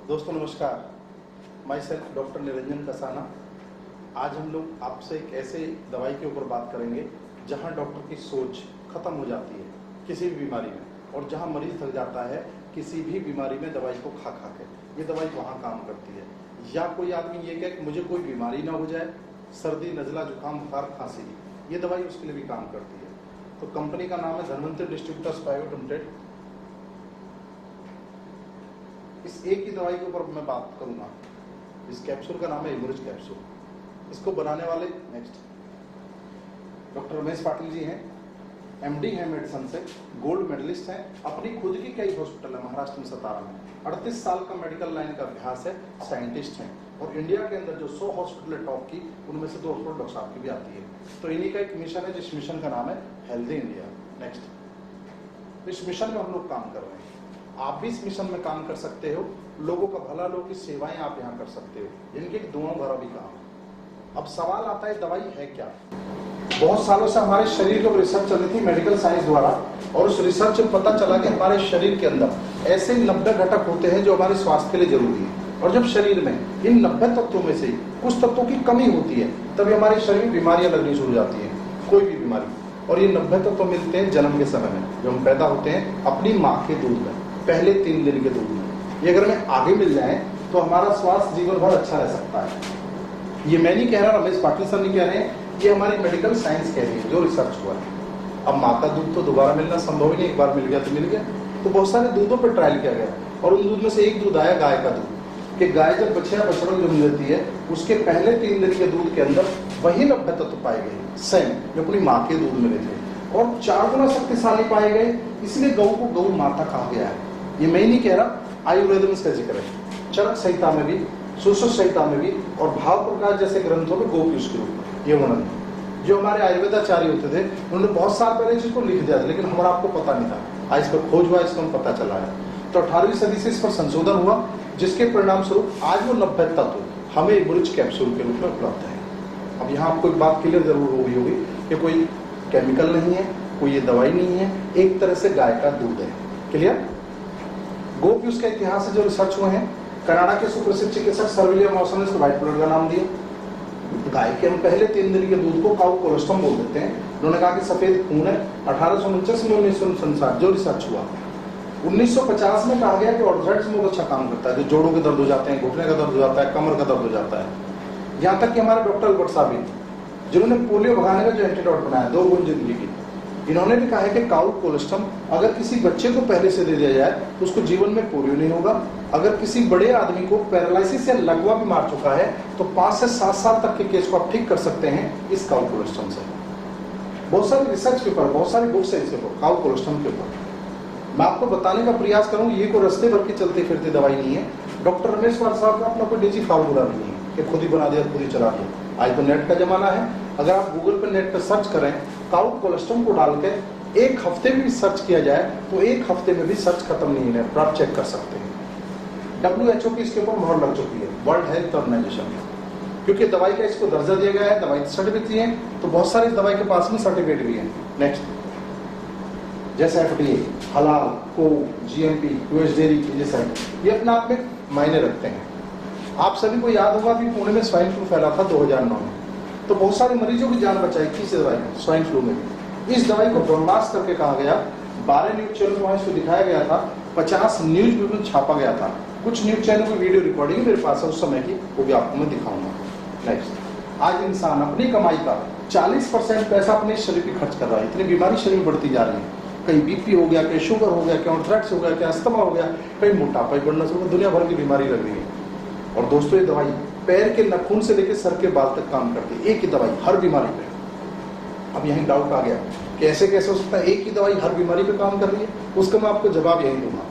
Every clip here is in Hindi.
दोस्तों नमस्कार, my self doctor Niranjan Kasana. आज हम लोग आपसे एक ऐसे दवाई के ऊपर बात करेंगे जहां डॉक्टर की सोच खत्म हो जाती है किसी भी बीमारी में, और जहां मरीज थक जाता है किसी भी बीमारी में दवाई को खा खा के। ये दवाई वहां काम करती है। या कोई आदमी ये कहे कि मुझे कोई बीमारी ना हो जाए, सर्दी, नजला, जुकाम, बुखार, खांसी, ये दवाई उसके लिए भी काम करती है। तो कंपनी का नाम है धनवंतरी डिस्ट्रीब्यूटर्स प्राइवेट लिमिटेड। इस एक ही दवाई के ऊपर मैं बात करूंगा। इस कैप्सूल का नाम है इमुरिज कैप्सूल। इसको बनाने वाले नेक्स्ट डॉक्टर रमेश पाटिल जी हैं, एमडी हैं मेडिसिन से, गोल्ड मेडलिस्ट हैं, अपनी खुद की कई हॉस्पिटल है महाराष्ट्र में, सतारा में 38 साल का मेडिकल लाइन का अभ्यास है, साइंटिस्ट हैं, और इंडिया के अंदर जो 100 हॉस्पिटल है टॉप की, उनमें से 2 हॉस्पिटल डॉक्टर साहब की भी आती है। तो इन्हीं का एक मिशन है, जिस मिशन का नाम है हेल्दी इंडिया। नेक्स्ट, इस मिशन में हम लोग काम कर रहे हैं। आप भी इस मिशन में काम कर सकते हो, लोगों का भला, लोगों की सेवाएं आप यहाँ कर सकते हो। इनके दोनों भरा भी काम। अब सवाल आता है दवाई है क्या। बहुत सालों से हमारे शरीर के ऊपर रिसर्च चल रही थी मेडिकल साइंस द्वारा, और उस रिसर्च में पता चला कि हमारे शरीर के अंदर ऐसे 90 घटक होते हैं जो हमारे स्वास्थ्य के लिए जरूरी है, और जब शरीर में इन 90 तत्वों में से कुछ तत्वों की कमी होती है तभी हमारे शरीर में बीमारियां लगनी शुरू हो जाती हैं, कोई भी बीमारी। और ये 90 तत्व मिलते हैं जन्म के समय में, जब हम पैदा होते हैं अपनी माँ के दूध में, पहले 3 दिन के दूध में। ये अगर हमें आगे मिल जाए तो हमारा स्वास्थ्य जीवन भर अच्छा रह सकता है। ये मैं नहीं कह रहा, रमेश पाटिल सर नहीं कह रहे हैं, ये हमारी मेडिकल साइंस कह रही है, जो रिसर्च हुआ है। अब माँ का दूध तो दोबारा मिलना संभव ही नहीं, एक बार मिल गया तो मिल गया। तो बहुत सारे दूधों पर ट्रायल किया गया, और उन दूध में से एक दूध आया गाय का दूध, कि गाय जब बछड़ा जन्म देती है उसके पहले 3 दिन के दूध के अंदर वही 90 तत्व पाए गए, सेम जो अपनी माँ के दूध में थे, और 4 गुना शक्तिशाली पाए गए। इसलिए गौ को गौ माता कहा गया है। ये मैं नहीं कह रहा, आयुर्वेद में इसका जिक्र है, चरक संहिता में भी, सुश्रुत संहिता में भी, और भाव प्रकाश जैसे ग्रंथों में गोपीश के रूप ये वर्णन। जो हमारे आयुर्वेदाचार्य होते थे उन्होंने बहुत साल पहले इसको लिख दिया था, लेकिन हमारा आपको पता नहीं था। आज इस पर खोज हुआ, इसको हम पता चला है। तो 18वीं सदी से इस पर संशोधन हुआ, जिसके परिणाम स्वरूप आज वो 90 तत्व हमें इमुरिज कैप्सूल के रूप में उपलब्ध है। अब यहाँ आपको एक बात क्लियर जरूर हो गई होगी कि कोई केमिकल नहीं है, कोई ये दवाई नहीं है, एक तरह से गाय का दूध है। क्लियर। गोपीस का इतिहास से जो रिसर्च हुए हैं, कनाडा के सुप्रसिद्ध चिकित्सक सर विलियम मॉसन ने इसको व्हाइट ब्लड का नाम दिया। गाय के हम पहले 3 दिन के दूध को काउ कोलेस्ट्रॉल बोल देते हैं। उन्होंने कहा कि सफेद खून है। 1849 में 1959 जो रिसर्च हुआ, 1950 में कहा गया कि ऑर्थराइटिस में बहुत अच्छा काम करता है, जो जोड़ों के दर्द हो जाते हैं, घुटने का दर्द हो जाता है, कमर का दर्द हो जाता है। यहाँ तक कि हमारे डॉक्टर अल्बर्ट साहब, जिन्होंने पोलियो भगाने का जो एंटीडोट बनाया 2 गुण जिंदगी की, इन्होंने भी कहा है कि काउ कोलेस्ट्रॉल अगर किसी बच्चे को पहले से दे दिया जाए तो उसको जीवन में पोलियो नहीं होगा। अगर किसी बड़े आदमी को पैरालिसिस या लकवा भी मार चुका है तो 5 से 7 साल तक के केस को आप ठीक कर सकते हैं इस काउ कोलेस्ट्रॉल से। बहुत सारे रिसर्च पेपर, बहुत सारी बुक्स है इसके ऊपर, काउ कोलेस्ट्रॉल के ऊपर। मैं आपको बताने का प्रयास करूंगा, ये कोई रास्ते भर के चलते फिरते दवाई नहीं है। डॉक्टर रमेश पाटिल साहब का अपना कोई निजी फार्मूला नहीं है कि खुद ही बना दिया खुद ही चला दिया। आज तो नेट का जमाना है, अगर आप गूगल पर नेट पर सर्च करें काउ कोलेस्ट्रॉल को डाल के 1 हफ्ते में भी सर्च किया जाए तो 1 हफ्ते में भी सर्च खत्म नहीं है, आप चेक कर सकते हैं। WHO की इसके ऊपर मोहर लग चुकी है, वर्ल्ड हेल्थ ऑर्गेनाइजेशन, क्योंकि दवाई का इसको दर्जा दिया गया है, दवाई सर्टिफिकेट है, तो बहुत सारी दवाई के पास में सर्टिफिकेट भी है। नेक्स्ट, जैसे FDA, हलाल, को, GMP, US डेयरी, ये अपने आप में मायने रखते हैं। आप सभी को याद होगा कि पुणे में स्वाइन फ्लू फैला था 2009 में, तो बहुत सारे मरीजों की जान बचाई थी इस दवाई में, स्वाइन फ्लू में। इस दवाई को ब्रह्मास्त्र करके कहा गया, 12 न्यूज चैनल वहां इसको दिखाया गया था, 50 न्यूज पेपर छापा गया था। कुछ न्यूज चैनल की वीडियो रिकॉर्डिंग मेरे पास है उस समय की, वो भी आपको मैं दिखाऊंगा। नेक्स्ट, आज इंसान अपनी कमाई का 40% पैसा अपने शरीर पे खर्च कर रहा है। इतनी बीमारी शरीर में बढ़ती जा रही है, कहीं BP हो गया, कहीं शुगर हो गया, कहीं ऑर्थराइटिस हो गया, कहीं अस्थमा हो गया, कहीं मोटापा बढ़ना शुरू, दुनिया भर की बीमारी लग रही है। और दोस्तों ये दवाई पैर के नाखून से लेकर सर के बाल तक काम करती है, एक ही दवाई हर बीमारी पे। अब यही डाउट आ गया कैसे कैसे हो सकता है एक ही दवाई हर बीमारी पे काम कर रही है, उसका मैं आपको जवाब यही दूंगा।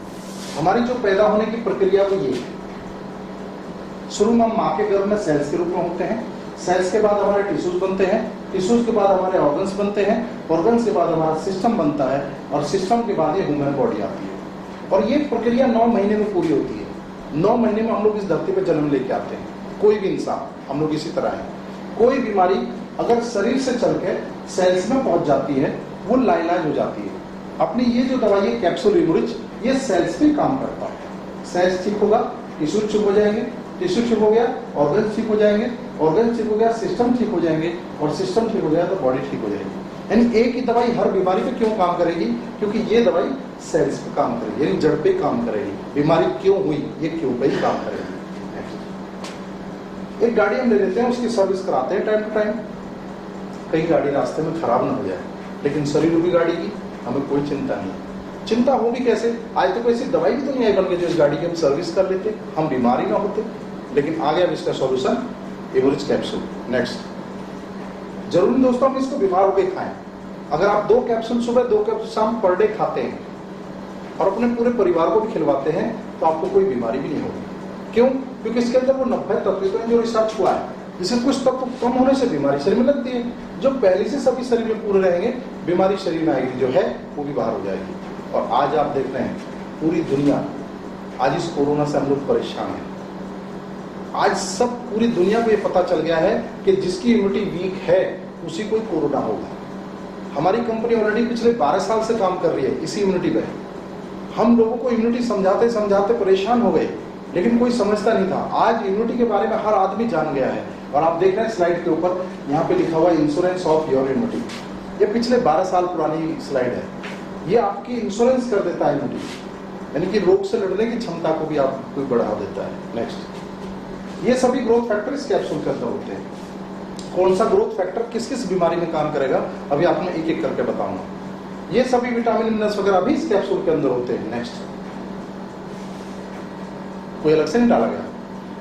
हमारी जो पैदा होने की प्रक्रिया वो ये है, शुरू में हम माँ के गर्भ में सेल्स के रूप में होते हैं, सेल्स के बाद हमारे टिश्यूज बनते हैं, टिश्यूज के बाद हमारे ऑर्गन्स बनते हैं, ऑर्गन्स के बाद हमारा सिस्टम बनता है, और सिस्टम के बाद ये ह्यूमन बॉडी आती है। और ये प्रक्रिया 9 महीने में पूरी होती है। 9 महीने में हम लोग इस धरती पर जन्म लेके आते हैं। कोई भी इंसान, हम लोग इसी तरह है। कोई बीमारी अगर शरीर से चल के सेल्स में पहुंच जाती है वो लाइलाज हो जाती है। अपनी ये जो दवाई है कैप्सूल इमुरिज, ये सेल्स पे काम करता है। सेल्स ठीक होगा टिश्यू ठीक हो जाएंगे, टिश्यू ठीक हो गया ऑर्गन ठीक हो जाएंगे, ऑर्गन ठीक हो गया सिस्टम ठीक हो जाएंगे, और सिस्टम ठीक हो गया तो बॉडी ठीक हो जाएगी। यानी एक ही दवाई हर बीमारी पे क्यों काम करेगी? क्योंकि ये दवाई सेल्स पे काम करेगी, यानी जड़ पे काम करेगी। बीमारी क्यों हुई, ये क्यों पे ही काम करेगी। एक गाड़ी हम ले लेते हैं, उसकी सर्विस कराते हैं टाइम टू टाइम, कहीं गाड़ी रास्ते में खराब ना हो जाए, लेकिन शरीर रूपी गाड़ी की हमें कोई चिंता नहीं। चिंता होगी कैसे? आज तो कोई ऐसी दवाई भी तो नहीं आई बन के जो इस गाड़ी की हम सर्विस कर लेते, हम बीमार ही ना होते। लेकिन आ गया इसका सॉल्यूशन, इमोरिज कैप्सूल। नेक्स्ट, जरूरी दोस्तों हम इसको बीमार होकर खाएं। अगर आप 2 कैप्सूल सुबह 2 कैप्सूल शाम पर डे खाते हैं और अपने पूरे परिवार को भी खिलवाते हैं तो आपको कोई बीमारी भी नहीं होगी। क्यों? क्योंकि इसके अंदर वो 90 तत्व हैं जो रिसर्च हुआ है, जिससे कुछ तत्व कम होने से बीमारी शरीर में लगती है। जो पहले से सभी शरीर में पूरे रहेंगे, बीमारी शरीर में आएगी जो है वो भी बाहर हो जाएगी। और आज आप देख रहे हैं पूरी दुनिया, आज इस कोरोना से हम लोग परेशान हैं। आज सब पूरी दुनिया को ये पता चल गया है कि जिसकी इम्यूनिटी वीक है उसी को कोरोना होगा। हमारी कंपनी ऑलरेडी पिछले 12 साल से काम कर रही है इसी इम्यूनिटी पे। हम लोगों को इम्यूनिटी समझाते समझाते परेशान हो गए, लेकिन कोई समझता नहीं था। आज इम्यूनिटी के बारे में हर आदमी जान गया है। और आप देख रहे हैं स्लाइड के ऊपर यहाँ पे लिखा हुआ है इंश्योरेंस ऑफ योर इम्यूनिटी। ये पिछले 12 साल पुरानी स्लाइड है। ये आपकी इंश्योरेंस कर देता है इम्यूनिटी, यानी कि रोग से लड़ने की क्षमता को भी आपको बढ़ा देता है। नेक्स्ट, ये सभी ग्रोथ फैक्टर इस कैप्सूल के अंदर होते हैं। कौन सा ग्रोथ फैक्टर किस किस बीमारी में काम करेगा अभी आपको एक एक करके बताऊंगा। ये सभी विटामिन मिनरल्स वगैरह भी इस कैप्सूल के अंदर होते हैं। नेक्स्ट, कोई अलग से नहीं डाला गया।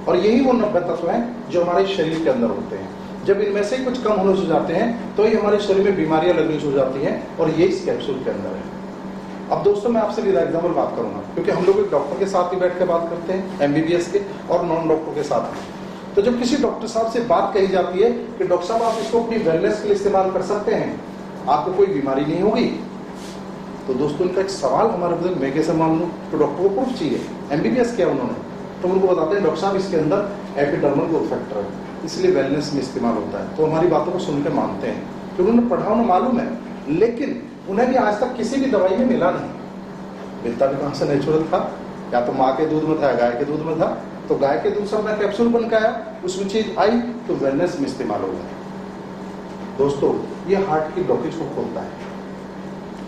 और यही वो 90 तत्व हैं जो हमारे शरीर के अंदर होते हैं। जब इनमें से कुछ कम होने से जाते हैं तो ये हमारे शरीर में बीमारियां लगनी शुरू हो जाती हैं, और ये इस कैप्सूल के अंदर है। अब दोस्तों मैं आपसे विद एग्जाम्पल बात करूंगा, क्योंकि हम लोग एक डॉक्टर के साथ भी बैठ के बात करते हैं, एमबीबीएस के और नॉन डॉक्टर के साथ भी। तो जब किसी डॉक्टर साहब से बात कही जाती है कि डॉक्टर साहब आप इसको अपनी वेलनेस के लिए इस्तेमाल कर सकते हैं, आपको कोई बीमारी नहीं होगी, तो दोस्तों इनका एक सवाल हमारे बदल मैं कैसे मान लूँ? तो डॉक्टर को प्रूफ चाहिए। एमबीबीएस किया उन्होंने, तो उनको बताते हैं डॉक्टर साहब इसके अंदर एपिडर्मल ग्रोथ फैक्टर है, इसलिए वेलनेस में इस्तेमाल होता है। तो हमारी बातों को सुन के मानते हैं, क्योंकि उन्होंने पढ़ा, उन्हें मालूम है। लेकिन उन्हें भी आज तक किसी भी दवाई में मिला नहीं। मिलता भी कहाँ से? नेचुरल था, या तो माँ के दूध में था, गाय के दूध में था। तो गाय के दूध से अपना कैप्सूल बन के आया, उसमें चीज आई तो वेलनेस में इस्तेमाल हो गया। दोस्तों ये हार्ट की ब्लॉकेज को खोलता है।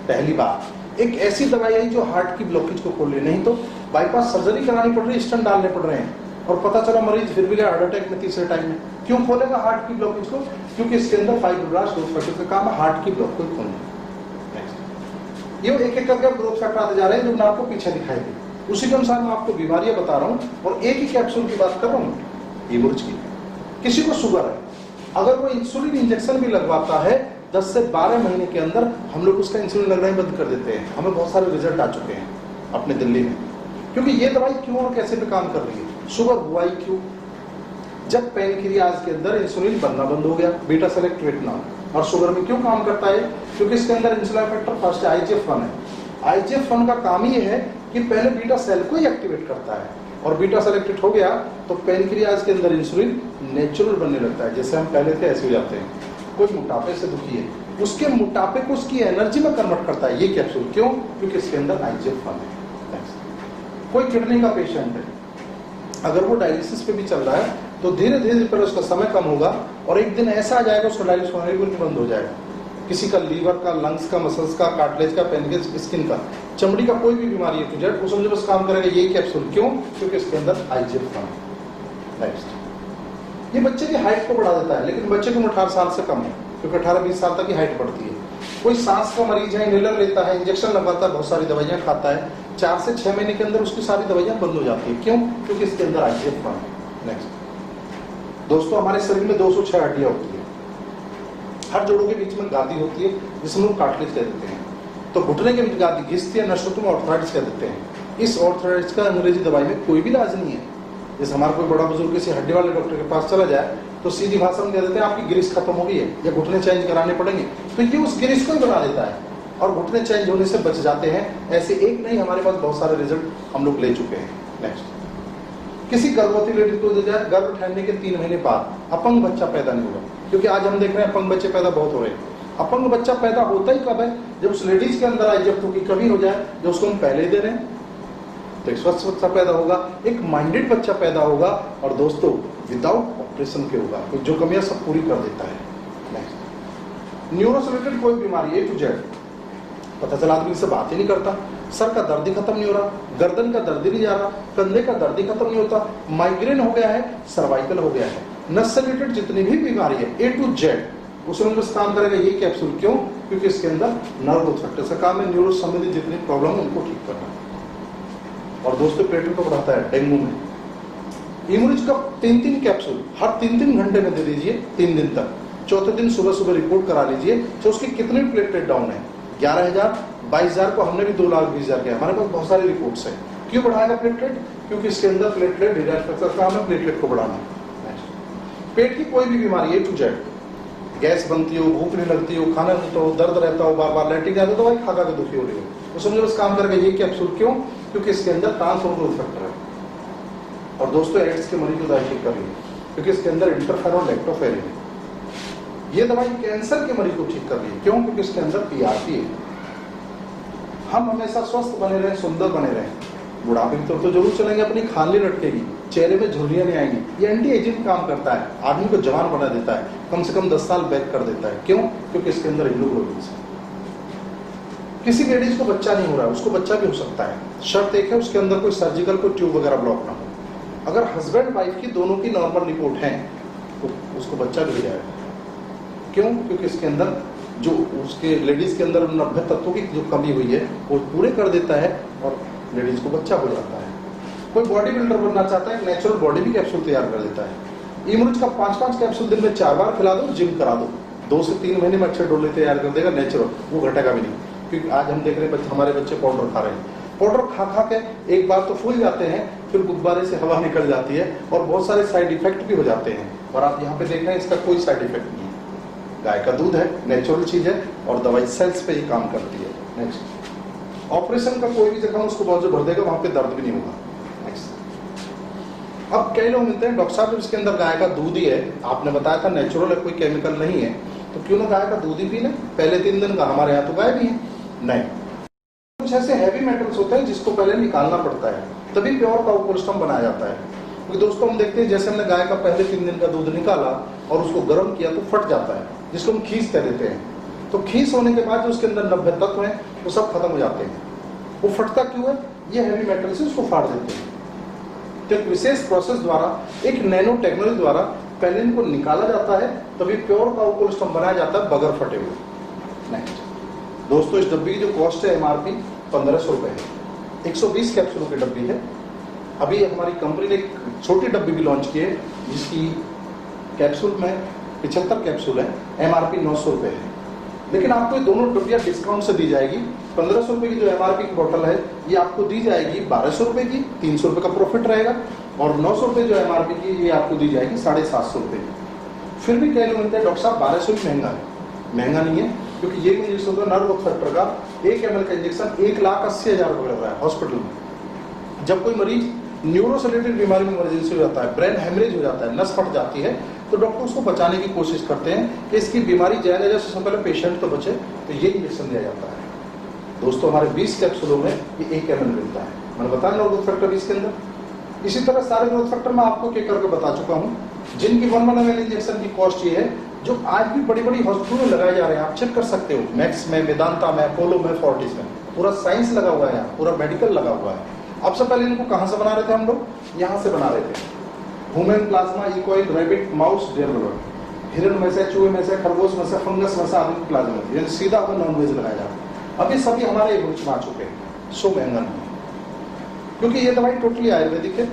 पहली बार एक ऐसी दवाई आई जो हार्ट की ब्लॉकेज को खोल रही, नहीं तो बाईपास सर्जरी करानी पड़ रही, स्टेंट डालने पड़ रहे हैं, और पता चला मरीज फिर भी गया हार्ट अटैक में तीसरे टाइम में। क्यों खोलेगा हार्ट की ब्लॉकेज को? क्योंकि इसके अंदर फाइब्रोब्लास्ट ग्रोथ फैक्टर का काम है हार्ट की ब्लॉक को खोलना। ये एक एक करके ग्रोथ फैक्टर आते जा रहे हैं जो मैं आपको पीछे दिखाई दी, उसी के अनुसार मैं आपको बीमारियां बता रहा हूं, और एक ही कैप्सूल की बात कर रहा हूं इमोरिज की। किसी को शुगर है, अगर वो इंसुलिन इंजेक्शन भी लगवाता है 10 से 12 महीने के अंदर हम लोग उसका इंसुलिन लगना ही बंद कर देते हैं। हमें बहुत सारे रिजल्ट आ चुके हैं अपने दिल्ली में, क्योंकि ये दवाई क्यों और कैसे पे काम कर रही है। शुगर हुआ ही क्यों? जब पैनक्रियाज के अंदर इंसुलिन बनना बंद हो गया, बीटा सेलेक्ट्रेट नाम। और शुगर में क्यों काम करता है? क्योंकि इसके अंदर इंसुलिन फैक्टर फर्स्ट IGF-1 है। IGF-1 का काम ये है कि पहले बीटा सेल को ही एक्टिवेट करता है, और बीटा सेल एक्टिवेट हो गया तो पैनक्रियाज के अंदर इंसुलिन नेचुरल बनने लगता है। जैसे हम पहले थे ऐसे हो जाते हैं। कोई मोटापे से दुखी है, उसके मोटापे को उसकी एनर्जी में कन्वर्ट करता है ये कैप्सूल। क्यों? क्योंकि इसके अंदर IGF-1 है। कोई किडनी का पेशेंट है, अगर वो डायलिसिस पे भी चल रहा है तो धीरे धीरे पर उसका समय कम होगा, और एक दिन ऐसा आ जाएगा उसका डायलिसिस होना बिल्कुल बंद हो जाएगा। किसी का लीवर का, लंग्स का, मसल्स का, कार्टिलेज का, पेनक्रियाज, स्किन का, चमड़ी का कोई भी बीमारी है तो वो समझो बस काम करेगा यही कैप्सूल। क्यों? क्योंकि इसके अंदर IGF-1 है। नेक्स्ट, ये बच्चे की हाइट को बढ़ा देता है, लेकिन बच्चे की उम्र 18 साल से कम है, क्योंकि 18-20 साल तक की हाइट बढ़ती है। कोई सांस का मरीज है, इनहेलर लेता है, इंजेक्शन लगवाता है, बहुत सारी दवाइयां खाता है, 4 से 6 महीने के अंदर उसकी सारी दवाइयां बंद हो जाती है। क्यों? क्योंकि इसके अंदर IGF-1 है। नेक्स्ट, दोस्तों हमारे शरीर में 206 हड्डियां होती है, हर जोड़ों के बीच में गादी होती है जिसमें हम कार्टिलेज कह देते हैं। तो घुटने के बीच गादी घिसती है, नसों में ऑर्थराइटिस कह देते हैं। इस ऑर्थराइटिस का अंग्रेजी दवाई में कोई भी इलाज नहीं है। जैसे हमारा कोई बड़ा बुजुर्ग किसी हड्डी वाले डॉक्टर के पास चला जाए तो सीधी भाषा में कह देते हैं आपकी ग्रीस खत्म हो गई है या घुटने चेंज कराने पड़ेंगे, तो ये उस ग्रीस को ही बना देता है और घुटने चेंज होने से बच जाते हैं। ऐसे एक नहीं, हमारे पास बहुत सारे रिजल्ट हम लोग ले चुके हैं। नेक्स्ट, किसी गर्भवती लेडी को गर्भ ठहरने के 3 महीने बाद अपंग बच्चा पैदा नहीं होगा, क्योंकि आज हम देख रहे हैं अपंग बच्चे पैदा बहुत हो रहे हैं। अपंग बच्चा पैदा होता ही कब है? जब उस लेडीज के अंदर IGF-2 की कमी हो जाए, जो उसको हम पहले ही दे रहे हैं। तो एक स्वस्थ बच्चा पैदा होगा, एक माइंडेड बच्चा पैदा होगा, और दोस्तों विदाउट ऑपरेशन के होगा, जो कमियां सब पूरी कर देता है। नेक्स्ट, न्यूरो से रिलेटेड कोई बीमारी A to Z, पता चला आदमी से बात ही नहीं करता, सर का दर्द ही खत्म नहीं हो रहा, गर्दन का दर्द ही नहीं जा रहा, कंधे का दर्द ही खत्म नहीं होता, माइग्रेन हो गया है, सर्वाइकल हो गया है, नस से रिलेटेड जितनी भी बीमारी है A to Z उसमें बस काम करेगा ये कैप्सूल। क्यों? क्योंकि इसके अंदर नर्व ग्रोथ फैक्टर का काम है न्यूरो संबंधी जितनी प्रॉब्लम है उनको ठीक करना। और दोस्तों प्लेटलेट को बढ़ाता है डेंगू में। इम्यूनिज का 3-3 कैप्सूल हर 3-3 घंटे में दे दीजिए 3 दिन तक। चौथे दिन सुबह सुबह रिपोर्ट करा लीजिए तो उसकी कितने प्लेटलेट डाउन है। 11,000, 22,000 को हमने भी 2,20,000 किया, हमारे पास बहुत सारी रिपोर्ट्स है। क्यों बढ़ाएगा प्लेटलेट? क्योंकि इसके अंदर प्लेटलेट का काम है प्लेटलेट को बढ़ाना। पेट की कोई भी बीमारी A to Z, गैस बनती हो, भूख नहीं लगती हो, खाना नहीं हो, दर्द रहता हो, बार बार लेटी जाते हो, दवाई खा के दुखी हो रही हो, तो समझो बस काम करके ये कैप्सूल। क्यों? क्योंकि इसके अंदर ट्रांसफॉर्म ग्रोथ फैक्टर है। और दोस्तों एड्स के मरीज को दवाई ठीक कर रही है क्योंकि इसके अंदर इंटरफेरॉन लैक्टोफेरिन है। ये दवाई कैंसर के मरीज को ठीक कर रही है। क्यों? क्योंकि इसके अंदर PRP है। हम हमेशा स्वस्थ बने रहें, सुंदर बने रहें, बुढ़ापे की तरफ तो जरूर चलेंगे, अपनी खाली लटकेगी, चेहरे में झुर्रियां नहीं आएंगी। ये एंटी एजिंग काम करता है, आदमी को जवान बना देता है, कम से कम 10 साल बैक कर देता है। क्यों? क्योंकि इसके अंदर हीमोग्लोबिन है। किसी लेडीज को बच्चा नहीं हो रहा है, उसको बच्चा भी हो सकता है, शर्त एक है उसके अंदर कोई सर्जिकल कोई ट्यूब वगैरह ब्लॉक ना हो। अगर हस्बैंड वाइफ की दोनों की नॉर्मल रिपोर्ट है तो उसको बच्चा भी हो जाएगा। क्यों? क्योंकि इसके अंदर जो उसके लेडीज के अंदर 90 तत्वों की जो कमी हुई है वो पूरे कर देता है और लेडीज को बच्चा हो जाता है। कोई बॉडी बिल्डर बनना चाहता है, नेचुरल बॉडी भी कैप्सूल तैयार कर देता है। इम्यूनिज का 5-5 कैप्सूल दिन में 4 बार खिला दो, जिम करा दो, 2 से 3 महीने में अच्छे डोले तैयार कर देगा, नेचुरल, वो घटेगा भी नहीं। क्योंकि आज हम देख रहे हैं हमारे बच्चे पाउडर खा रहे हैं, पाउडर खा खा के एक बार तो फूल जाते हैं, फिर गुब्बारे से हवा निकल जाती है और बहुत सारे साइड इफेक्ट भी हो जाते हैं। और आप यहाँ पे देख रहे हैं इसका कोई साइड इफेक्ट नहीं है। गाय का दूध है, नेचुरल चीज है और दवाई सेल्स पे ही काम करती है। नेक्स्ट, ऑपरेशन का कोई भी जगह उसको बहुत जो भर देगा वहां पे दर्द भी नहीं होगा। नेक्स्ट, अब कई लोग मिलते हैं, डॉक्टर साहब जब इसके अंदर गाय का दूध ही है, आपने बताया था नेचुरल है, कोई केमिकल नहीं है, तो क्यों ना गाय का दूध ही पी लें पहले 3 दिन का। हमारे यहाँ तो गाय भी है नहीं। कुछ ऐसे हैवी मेटल्स होते हैं जिसको पहले निकालना पड़ता है, तभी प्योर काउ कोलेस्ट्रॉल बनाया जाता है। क्योंकि दोस्तों हम देखते हैं जैसे हमने गाय का पहले 3 दिन का दूध निकाला और उसको गर्म किया तो फट जाता है, जिसको हम खीस कह देते हैं। तो खीस होने के बाद जो उसके अंदर 90 तत्व हैं वो सब खत्म हो जाते हैं। वो फटता क्यों है? ये हैवी मेटल से उसको फाड़ देते हैं। तो एक विशेष प्रोसेस द्वारा, एक नैनो टेक्नोलॉजी द्वारा पहले इनको निकाला जाता है, तभी प्योर काउ कोलेस्ट्रॉल बनाया जाता है बगैर फटे हुए। नेक्स्ट दोस्तों, इस डब्बी की जो कॉस्ट है MRP 1500 रुपए है। 120 कैप्सूलों की डब्बी है। अभी हमारी कंपनी ने एक छोटी डब्बी भी लॉन्च की है जिसकी कैप्सूल में 75 कैप्सूल है, MRP 900 रुपए है। लेकिन आपको ये दोनों डब्बियां डिस्काउंट से दी जाएगी। 1500 रुपए की जो MRP की बोतल है ये आपको दी जाएगी 1200 रुपए की, 300 रुपए का प्रॉफिट रहेगा। और 900 रुपए जो MRP की ये आपको दी जाएगी 750 रुपए की। फिर भी कई लोग मिलते हैं डॉक्टर साहब 1200 ही महंगा है। महंगा नहीं है, क्योंकि ये इंजेक्शन होता है नर्व ग्रोथ फैक्टर का 1 ml का इंजेक्शन 1,80,000 रुपए लग रहा है हॉस्पिटल में। जब कोई मरीज न्यूरो से रिलेटेड बीमारी में इमरजेंसी हो जाता है, ब्रेन हेमरेज हो जाता है, नस फट जाती है, तो डॉक्टर उसको बचाने की कोशिश करते हैं कि इसकी बीमारी जाने जैसे सबसे पहले पेशेंट तो बचे, तो ये इंजेक्शन दिया जाता है। दोस्तों हमारे 20 कैप्सूलों में ये 1 ml मिलता है। मैंने बताया नर्व ग्रोथ फैक्टर 20 के अंदर। इसी तरह सारे ग्रोथ फैक्टर मैं आपको एक करके बता चुका हूँ, जिनकी 1 ml इंजेक्शन की कॉस्ट ये है, जो आज भी बड़ी बड़ी हॉस्पिटल में लगाए जा रहे हैं। आप चेक कर सकते हो, मैक्स में, वेदांता में, अपोलो में, फोर्टिस में, पूरा साइंस लगा हुआ है, पूरा मेडिकल लगा हुआ है। अब से पहले इनको कहां से बना रहे थे हम लोग? यहाँ से बना रहे थे। Human plasma, equine, rabbit, mouse, डेयर बर्ड, हिरन में से, चूहे में से, खरगोश में से, फंगस में से आदमी प्लाज्मा, यानी सीधा हमें नॉन वेज लगाया जाता है। अभी सभी हमारे इमोज में आ चुके हैं। सो महंगा नहीं, क्योंकि ये दवाई टोटली आयुर्वेदिक है,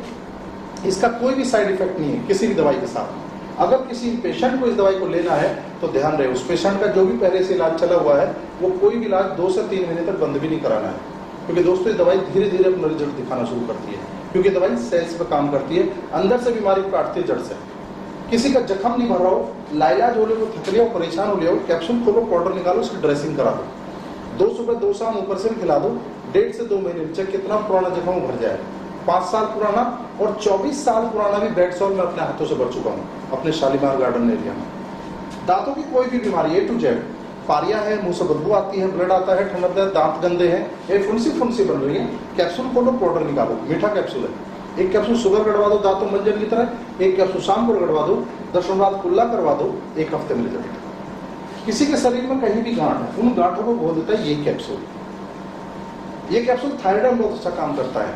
इसका कोई भी साइड इफेक्ट नहीं है किसी भी दवाई के साथ। अगर किसी पेशेंट को इस दवाई को लेना है तो ध्यान रहे उस पेशेंट का जो भी पहले से इलाज चला हुआ है वो कोई भी इलाज 2 से 3 महीने तक बंद भी नहीं कराना है। क्योंकि दोस्तों ये दवाई धीरे धीरे अपना रिजल्ट दिखाना शुरू करती है, क्योंकि दवाई सेल्स पे काम करती है, अंदर से बीमारी काटती है जड़ से। किसी का जख्म नहीं भर रहा हो, लाइलाज हो को थक लिया हो, परेशान हो लिया हो, कैप्सूल खोलो, पाउडर निकालो, उसकी ड्रेसिंग करा दो, 2 सुबह 2 शाम ऊपर से खिला दो, 1.5 से 2 महीने चाहे कितना पुराना जख्म भर जाए। 5 साल पुराना और 24 साल पुराना भी बेड सॉल में अपने हाथों से भर चुका हूँ अपने शालीमार गार्डन एरिया में। दांतों की कोई भी बीमारी A to Z, पारिया है, मुंह से बदबू आती है, ब्लड आता है, ठंडा आता है, दांत गंदे हैं, ये फुंसी बन रही है, कैप्सूल खोलो, पाउडर निकालो, मीठा कैप्सूल है, एक कैप्सूल सुगर गड़वा दो दांतों मंजन की तरह, एक कैप्सूल शाम को गड़वा दो, 10 रात कुल्ला करवा दो, 1 हफ्ते में रिजल्ट। किसी के शरीर में कहीं भी गांठ है, उन गांठों को बोल देता है ये कैप्सूल। ये कैप्सूल थायराइड में बहुत अच्छा काम करता है।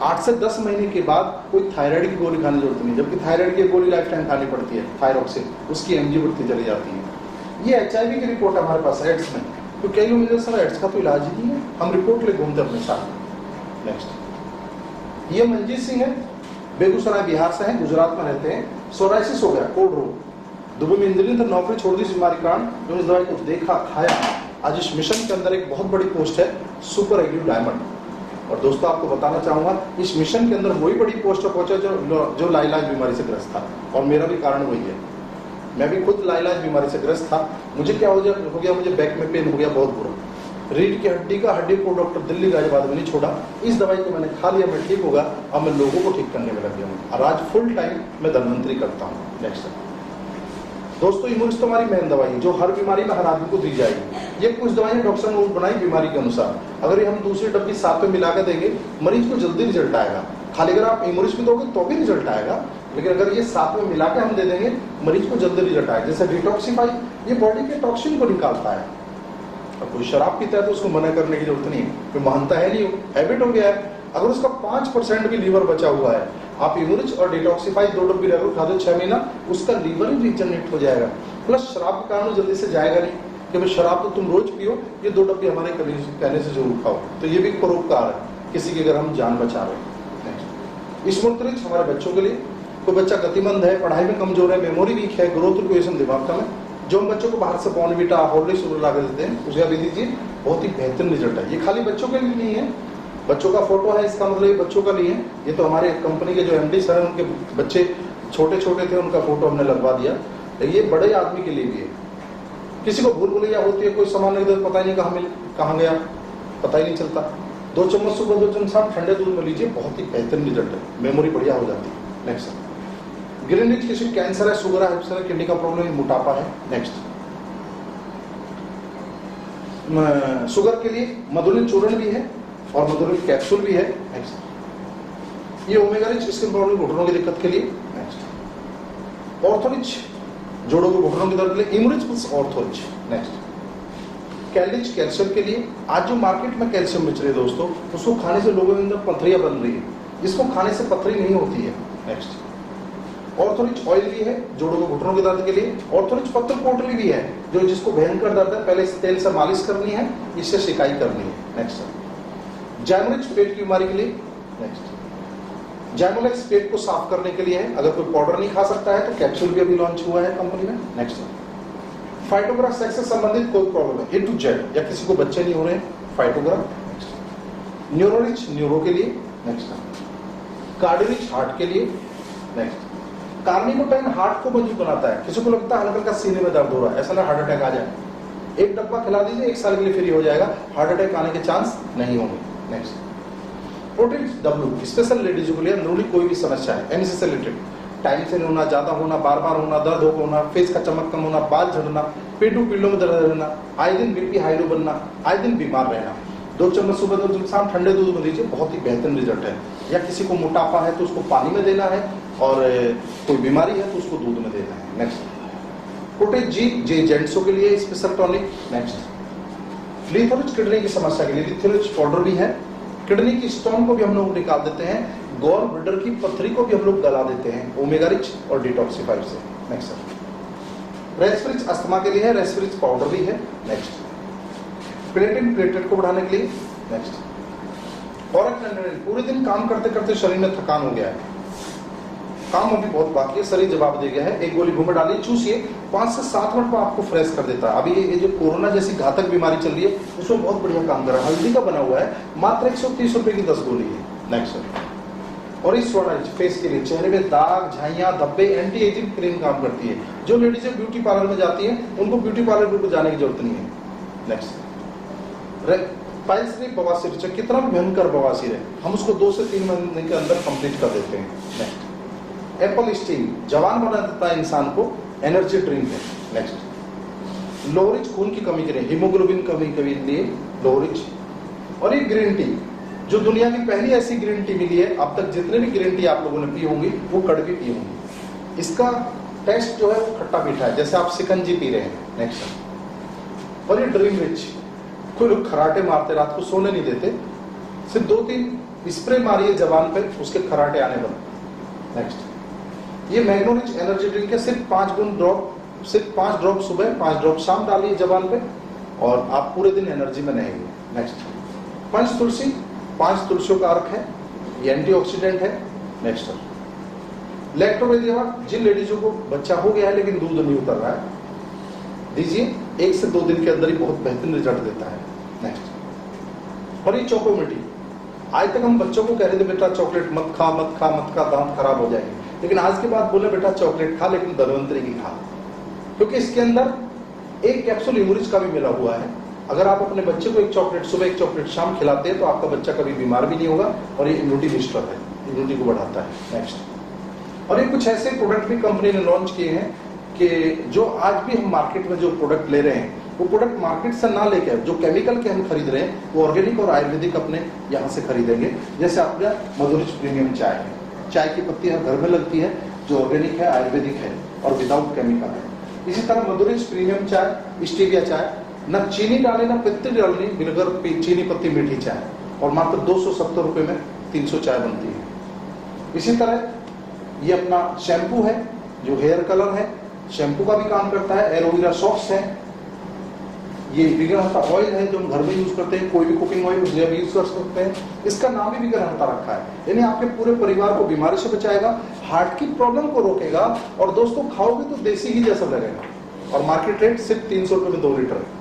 8 से 10 महीने के बाद कोई थायराइड की गोली खाने की जरूरत नहीं, जबकि थायराइड की गोली लाइफ टाइम खानी पड़ती है, थायरॉक्सिन, उसकी एमजी बढ़ती चली जाती है। ये एचआईवी की रिपोर्ट हमारे पास है एड्स में, तो कई लोग मुझे सर एड्स का तो इलाज ही नहीं है, हम रिपोर्ट ले घूमते अपने साथ। नेक्स्ट, ये मंजीत सिंह है, बेगूसराय बिहार से हैं, गुजरात में रहते हैं, सोराइसिस हो गया, कोल्ड रोग, दुबई में इंजरी तो नौकरी छोड़ दी, बीमारी कारण जो इस दवाई को देखा खाया, आज इस मिशन के अंदर एक बहुत बड़ी पोस्ट है सुपर एक्टिव डायमंड। और दोस्तों आपको बताना चाहूंगा इस मिशन के अंदर वही बड़ी पोस्ट पर पहुंचा जो लाइलाज बीमारी से ग्रस्त था, और मेरा भी कारण वही है। मैं भी खुद लाइलाज बीमारी से ग्रस्त था। मुझे क्या हो गया, मुझे बैक में पेन हो गया बहुत बुरा, रीढ़ की हड्डी को डॉक्टर दिल्ली गाजियाबाद में नहीं छोड़ा, इस दवाई को मैंने खा लिया, मैं ठीक होगा, अब मैं लोगों को ठीक करने में लग गया हूँ, और आज फुल टाइम मैं धन्वंतरी करता हूँ। नेक्स्ट दोस्तों, इम्यूनिस तो हमारी मेन दवाई है जो हर बीमारी में हर आदमी को दी जाएगी। ये कुछ दवाइयां डॉक्टर ने बनाई बीमारी के अनुसार, अगर ये हम दूसरी डब्बी साथ में मिला कर देंगे मरीज को जल्दी रिजल्ट आएगा। खाली अगर आप इम्यूनिस भी दोगे तो भी रिजल्ट आएगा, लेकिन अगर ये साथ में मिला के हम दे देंगे मरीज को जल्दी रिजल्ट आएगा। जैसे डिटॉक्सिफाई, ये बॉडी के टॉक्सिन को निकालता है। अब कोई शराब पीता है तो उसको मना करने की जरूरत नहीं है, कोई मानता है नहीं, हैबिट हो गया है। अगर उसका 5% भी लीवर बचा हुआ है, आप इम्यूनिच और डिटॉक्सिफाई 2 डब्बी रेगुलर खा दो 6 महीना, उसका लीवर ही रिजनरेट हो जाएगा। प्लस शराब के कारण जल्दी से जाएगा नहीं, क्योंकि शराब तो तुम रोज पियो, ये 2 डब्बी हमारे कहने से जरूर खाओ, तो ये भी परोपकार है किसी की अगर हम जान बचा रहे हैं। स्मृति हमारे बच्चों के लिए, कोई बच्चा गतिमंद है, पढ़ाई में कमजोर है, मेमोरी वीक है, ग्रोथ रिक्वेशन दिमाग कम है, जो हम बच्चों को बाहर से बॉर्नविटा हॉर्लिक्स ला कर देते हैं उसे अभी दीजिए, बहुत ही बेहतरीन रिजल्ट है। ये खाली बच्चों के लिए नहीं है, बच्चों का फोटो है, इसका मतलब ये बच्चों का नहीं है, ये तो हमारे कंपनी के जो एमडी सर हैं उनके बच्चे छोटे छोटे थे, उनका फोटो हमने लगवा दिया। ये बड़े आदमी के लिए भी है। किसी को भूल भुलैया होती है, कोई सामान नहीं देता, पता ही नहीं कहाँ गया, पता ही नहीं चलता। 2 चम्मच सुबह 2 चम्मच शाम ठंडे दूध में लीजिए, बहुत ही बेहतरीन रिजल्ट है, मेमोरी बढ़िया हो जाती है। नेक्स्ट, ग्रीनरिच, किसी कैंसर है, शुगर है, किडनी का प्रॉब्लम है, मोटापा है। नेक्स्ट, शुगर के लिए मधुलिन चूर्ण भी है और मधुलिन कैप्सूल भी है। नेक्स्ट, ये ओमेगा रिच, स्किन प्रॉब्लम, घुटनों की दिक्कत के लिए। नेक्स्ट, ऑर्थोरिच, जोड़ों के घुटनों के दर्द के लिए, इम्यूनिच प्लस ऑर्थोरिच। नेक्स्ट, कैल्रिच, कैल्शियम के लिए। आज जो मार्केट में कैल्शियम बेच रहे हैं दोस्तों, उसको खाने से लोगों के अंदर पथरियां बन रही है, जिसको खाने से पथरी नहीं होती है। नेक्स्ट, ऑर्थोरिच ऑयल भी है जोड़ों के घुटनों के दर्द के लिए। ऑर्थोरिच पत्थर पोटली भी है, जो जिसको भयंकर दर्द है, पहले इस तेल से मालिश करनी है, इससे सिकाई करनी है। नेक्स्ट, जैमोलिक्स, पेट की बीमारी के लिए। नेक्स्ट, जैमोलिक्स पेट को साफ करने के लिए है, अगर कोई पाउडर नहीं खा सकता है तो कैप्सूल भी अभी लॉन्च हुआ है कंपनी में। नेक्स्ट, फाइटोग्रा, सेक्स से संबंधित कोई प्रॉब्लम है, A to Z, या किसी को बच्चे नहीं हो रहे हैं, फाइटोग्रा। नेक्स्ट, न्यूरोरिच, न्यूरो के लिए। नेक्स्ट, कार्डियोरिच, हार्ट के लिए। नेक्स्ट, कार्निकोटाइन, हार्ट को मजबूत बनाता है। किसी को लगता है हल्का सीने में दर्द हो रहा है, ऐसा ना हार्ट अटैक आ जाए, एक डब्बा खिला दीजिए, 1 साल के लिए फ्री हो जाएगा, हार्ट अटैक आने के चांस नहीं होंगे। Next, protein W, special ladies के लिए अंदरूनी कोई भी समस्या है, एनसी से रिलेटेड, टाइम से नहीं होना, ज्यादा होना, बार बार होना, दर्द होना, फेस का चमक कम होना, बाल झड़ना, पेटू पीलों में दर्द रहना, आए दिन बीपी हाई लो बनना, आए दिन बीमार रहना। 2 चम्मच सुबह 2 चम्मच शाम ठंडे दूध में दीजिए, बहुत ही बेहतरीन रिजल्ट है। या किसी को मोटापा है तो उसको पानी में देना है, और कोई बीमारी है तो उसको दूध में देना है। नेक्स्ट, प्रोटेज जी, जेंट्सों के लिए स्पेशल टॉनिक। नेक्स्ट, लिथोरिच, किडनी की समस्या के लिए लिथोरिच पाउडर भी है। किडनी की स्टोन को भी हम लोग निकाल देते हैं, गॉल ब्लैडर की पथरी को भी हम लोग गला देते हैं ओमेगा रिच और डिटॉक्सिफाई से। नेक्स्ट, रेस्पिरिच, अस्थमा के लिए है, रेस्पिरिच पाउडर भी है। नेक्स्ट, प्लेटिन, प्लेटलेट को बढ़ाने के लिए। नेक्स्ट, और पूरे दिन काम करते करते शरीर में थकान हो गया है, काम अभी बहुत बाकी है, शरीर जवाब दे गया है, एक गोली मुंह में डालिए, चूसिए, 5 से 7 मिनट में आपको फ्रेश कर देता है। अभी ये जो कोरोना जैसी घातक बीमारी चल रही है उसमें बहुत बढ़िया काम कर रहा है। हल्दी का बना हुआ है, मात्र 130 रुपए की 10 गोली है। नेक्स्ट, और इस फेस के लिए, चेहरे में दाग, झाइयां, धब्बे, एंटी एजिंग क्रीम काम करती है। जो लेडीजें ब्यूटी पार्लर में जाती है उनको ब्यूटी पार्लर को जाने की जरूरत नहीं है। नेक्स्ट, पाइल्स, बवासीर, कितना भी भयंकर बवासीर है, हम उसको 2 से 3 महीने के अंदर कंप्लीट कर देते हैं। नेक्स्ट, एप्पल स्टीम, जवान बना देता है इंसान को, एनर्जी ड्रिंक है। नेक्स्ट, लोअर रिच खून की कमी के लिए, हीमोग्लोबिन कमी के लिए लोअर रिच। और ये ग्रीन टी जो दुनिया की पहली ऐसी ग्रीन टी मिली है, अब तक जितने भी ग्रीन टी आप लोगों ने पी होंगी वो कड़वी पी होंगी। इसका टेस्ट जो है वो खट्टा मीठा है, जैसे आप शिकंजी पी रहे हैं। नेक्स्ट। और ये ड्रीम रिच, कोई लोग खराटे मारते रात को सोने नहीं देते, सिर्फ 2-3 स्प्रे मारिए जबान पे, उसके खराटे आने बंद। नेक्स्ट। ये मैग्नो रिच एनर्जी ड्रिंक है, सिर्फ 5 ड्रॉप सुबह, 5 ड्रॉप शाम डालिए जबान पे और आप पूरे दिन एनर्जी में रहेंगे। नेक्स्ट। पंच तुलसी, 5 तुलसियों का अर्क है, ये एंटीऑक्सीडेंट है। नेक्स्ट। लैक्टोबेजिया, जिन लेडीजों को बच्चा हो गया है लेकिन दूध नहीं उतर रहा है, दीजिए, 1 से 2 दिन के अंदर ही बहुत बेहतरीन रिजल्ट देता है। नेक्स्ट। और ये चोकोमिटी, आज तक हम बच्चों को कह रहे थे बेटा चॉकलेट मत खा, दांत खराब हो जाएंगे, लेकिन आज के बाद बोले बेटा चॉकलेट खा, लेकिन धन्वंतरी की खा, क्योंकि इसके अंदर एक कैप्सूल इम्यूरिज का भी मिला हुआ है। अगर आप अपने बच्चे को एक चॉकलेट सुबह, एक चॉकलेट शाम खिलाते हैं तो आपका बच्चा कभी बीमार भी नहीं होगा, और ये इम्यूनिटी बूस्टर है, इम्यूनिटी को बढ़ाता है। नेक्स्ट। और ये कुछ ऐसे प्रोडक्ट भी कंपनी ने लॉन्च किए हैं कि जो आज भी हम मार्केट में जो प्रोडक्ट ले रहे हैं, वो प्रोडक्ट मार्केट से ना लेकर जो केमिकल के हम खरीद रहे हैं वो ऑर्गेनिक और आयुर्वेदिक अपने यहाँ से खरीदेंगे। जैसे अपना मधुरिच प्रीमियम चाय है, चाय की पत्ती घर में लगती है, जो ऑर्गेनिक है, आयुर्वेदिक है और विदाउट केमिकल है। इसी तरह मधुरिच प्रीमियम चाय, स्टीविया चाय, न चीनी डाले न पत्ती डालनी, बिगर चीनी पत्ती मीठी चाय, और मात्र 270 रुपए में 300 चाय बनती है। इसी तरह ये अपना शैम्पू है जो हेयर कलर है, शैम्पू का भी काम करता है। एलोवेरा सॉफ्ट है, ये बिगर हत्ता ऑयल है जो हम घर में यूज करते हैं, कोई भी कुकिंग ऑयल उसे भी यूज कर सकते हैं। इसका नाम ही बिगर हत्ता रखा है, यानी आपके पूरे परिवार को बीमारी से बचाएगा, हार्ट की प्रॉब्लम को रोकेगा, और दोस्तों खाओगे तो देसी ही जैसा लगेगा। और मार्केट रेट सिर्फ 300 रुपए में 2 लीटर है।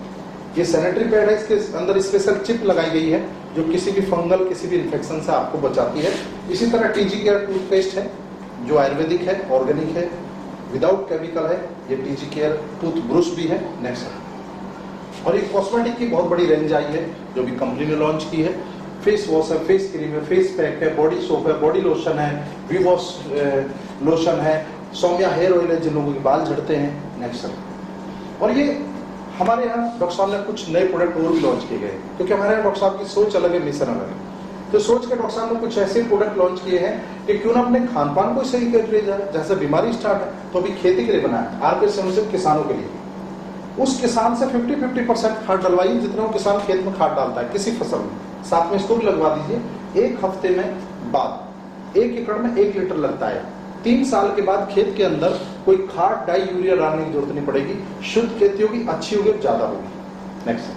ये सैनिटरी पैड है, इसके अंदर स्पेशल चिप लगाई गई है जो किसी भी फंगल, किसी भी इन्फेक्शन से आपको बचाती है। इसी तरह टीजी केयर टूथपेस्ट है जो आयुर्वेदिक है, ऑर्गेनिक है, विदाउट केमिकल है। ये टीजी केयर टूथ ब्रश भी है। नेक्स्ट। और एक कॉस्मेटिक की बहुत बड़ी रेंज आई है जो भी कंपनी ने लॉन्च की है। फेस वॉश है, फेस क्रीम है, फेस पैक है, बॉडी सोप है, बॉडी लोशन है, वी वॉश लोशन है, सौम्या हेयर ऑयल है जिन लोगों के बाल झड़ते हैं। नेक्स्ट। और ये हमारे यहाँ डॉक्टर साहब ने कुछ नए प्रोडक्ट और भी लॉन्च किए गए, क्योंकि हमारे यहाँ डॉक्टर साहब की सोच अलग है, मिशन अलग है। तो सोच के डॉक्टर साहब ने कुछ ऐसे प्रोडक्ट लॉन्च किए हैं कि क्यों ना अपने खान पान को सही कर लिया जाए। जैसे बीमारी स्टार्ट है तो अभी खेती के लिए बनाया, आरके किसानों के लिए, उस किसान से 50-50% खाद डलवाइए जितना वो किसान खेत में खाद डालता है किसी फसल में, साथ में इसको भी लगवा दीजिए। 1 हफ्ते में बाद 1 एकड़ में 1 लीटर लगता है। 3 साल के बाद खेत के अंदर कोई खाद, डाई, यूरिया डालने की जरूरत नहीं पड़ेगी, शुद्ध खेती होगी, अच्छी होगी, ज्यादा होगी। नेक्स्ट।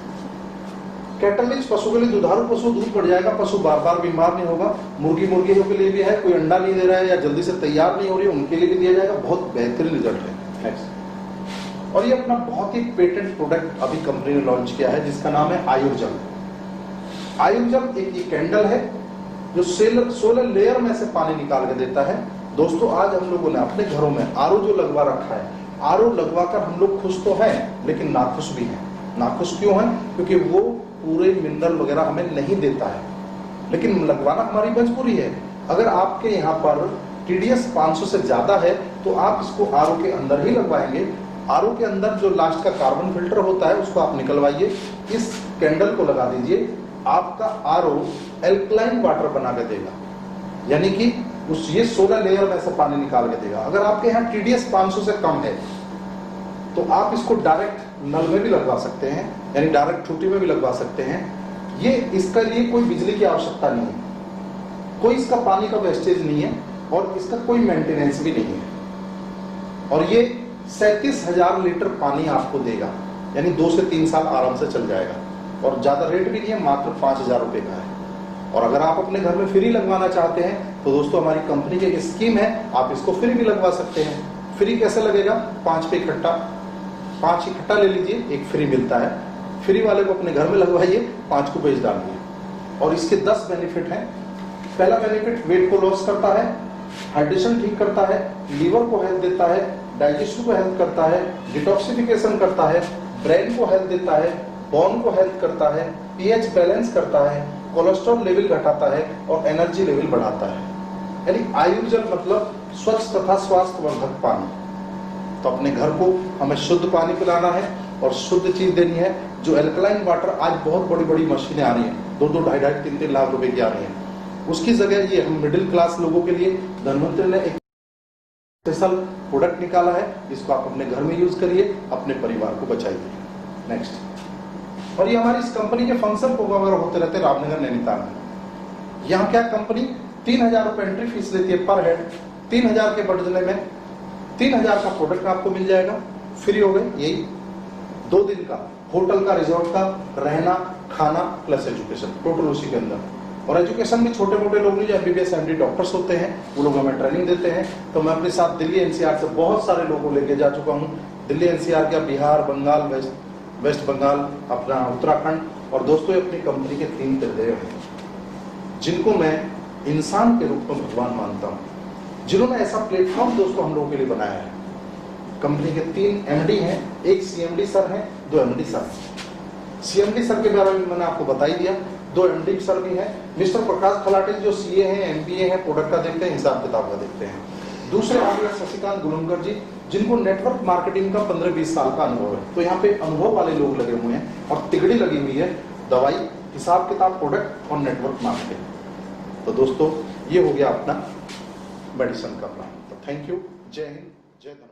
कैटलिज, पशु के लिए दुधारू पशु, दूध बढ़ जाएगा, पशु बार बार बीमार नहीं होगा। मुर्गियों के लिए भी है, कोई अंडा नहीं दे रहा है या जल्दी से तैयार नहीं हो रही है, उनके लिए भी दिया जाएगा, बहुत बेहतरीन रिजल्ट है। नेक्स्ट। और ये अपना बहुत ही पेटेंट प्रोडक्ट अभी कंपनी ने लॉन्च किया है जिसका नाम है आयुर्जल। आयुर्जल एक ये कैंडल है जो 16 लेयर में से पानी निकाल के देता है। दोस्तों आज हम लोगों ने अपने घरों में आरओ जो लगवा रखा है, आरओ लगवाकर हम लोग खुश तो हैं लेकिन नाखुश भी हैं। नाखुश क्यों हैं? क्योंकि वो पूरे मिनरल वगैरह हमें नहीं देता है, लेकिन लगवाना हमारी मजबूरी है। अगर आपके यहाँ पर TDS 500 से ज्यादा है तो आप इसको आरओ के अंदर ही लगवाएंगे। आरओ के अंदर जो लास्ट का कार्बन फिल्टर होता है उसको आप निकलवाइए, इस कैंडल को लगा दीजिए, आपका आरओ एल्कलाइन वाटर बना के देगा, यानी कि ये 16 लेयर में से पानी निकाल के देगा। अगर आपके यहाँ TDS 500 से कम है तो आप इसको डायरेक्ट नल में भी लगवा सकते हैं, यानी डायरेक्ट टूटी में भी लगवा सकते हैं। ये इसके लिए कोई बिजली की आवश्यकता नहीं है, कोई इसका पानी का वेस्टेज नहीं है और इसका कोई मेंटेनेंस भी नहीं है। और ये 37,000 लीटर पानी आपको देगा, यानी 2 से 3 साल आराम से चल जाएगा। और ज्यादा रेट भी नहीं है, मात्र 5,000 रुपए का है। और अगर आप अपने घर में फ्री लगवाना चाहते हैं तो दोस्तों हमारी कंपनी की एक स्कीम है, आप इसको फ्री भी लगवा सकते हैं। फ्री कैसे लगेगा? 5 इकट्ठा ले लीजिए, एक फ्री मिलता है। फ्री वाले को अपने घर में लगवाइए, 5 को बेच डालिए। और इसके 10 बेनिफिट हैं। पहला बेनिफिट, वेट को लॉस करता है, हाइड्रेशन ठीक करता है, लीवर को हेल्थ देता है, डाइजेशन को हेल्प करता है, डिटॉक्सिफिकेशन करता है, ब्रेन को हेल्थ देता है, बोन को हेल्प करता है, पीएच बैलेंस करता है, कोलेस्ट्रॉल लेवल घटाता है और एनर्जी लेवल बढ़ाता है। यानी आयुर्जल मतलब स्वच्छ तथा स्वास्थ्यवर्धक पानी। तो अपने घर को हमें शुद्ध पानी पिलाना है, और शुद्ध चीज देनी है। जो एल्कलाइन वाटर आज बहुत बड़ी बड़ी मशीनें आ रही हैं, 2-2, 2.5, 3-3 लाख रुपए की आ रही हैं, उसकी जगह ये हम मिडिल क्लास लोगों के लिए धनवंतरी ने एक स्पेशल प्रोडक्ट निकाला है। इसको आप अपने घर में यूज करिए, अपने परिवार को बचाइए। नेक्स्ट, और ये हमारी इस कंपनी के फंक्शन वगैरह होते रहते हैं रामनगर नैनीताल में। यहाँ क्या कंपनी 3,000 रुपए एंट्री फीस लेती है पर हेड। 3,000 के बदले में 3,000 का प्रोडक्ट आपको मिल जाएगा, फ्री हो गए। यही 2 दिन का होटल का, रिजॉर्ट का, रहना खाना प्लस एजुकेशन टोटल उसी के अंदर। और एजुकेशन भी छोटे मोटे लोग नहीं, जो एमबीबीएस एमडी डॉक्टर्स होते हैं वो लोग हमें ट्रेनिंग देते हैं। तो मैं अपने साथ दिल्ली एनसीआर से बहुत सारे लोगों को लेके जा चुका हूँ। दिल्ली एनसीआर क्या, बिहार, बंगाल, वेस्ट बंगाल, अपना उत्तराखंड। और दोस्तों अपनी कंपनी के 3 हृदय हैं जिनको मैं इंसान के रूप में भगवान मानता हूँ, जिन्होंने ऐसा प्लेटफॉर्म दोस्तों हम लोगों के लिए बनाया है। कंपनी के 3 एमडी हैं, एक सीएमडी सर हैं, 2 एमडी सर हैं। सीएमडी सर के बारे में मैंने आपको बता ही दिया, 2 एमडी सर भी हैं। मिस्टर प्रकाश खलाटे जो सीए हैं, एमबीए हैं, प्रोडक्ट का देखते हैं, हिसाब किताब का देखते हैं। दूसरे आगे शशिकांत गुलंकर जी, जिनको नेटवर्क मार्केटिंग का 15-20 साल का अनुभव है। तो यहाँ पे अनुभव वाले लोग लगे हुए हैं और तिगड़ी लगी हुई है, दवाई, हिसाब किताब, प्रोडक्ट और नेटवर्क मार्केटिंग। तो दोस्तों ये हो गया अपना मेडिसिन का प्लान। तो थैंक यू, जय हिंद, जय धन्यवाद।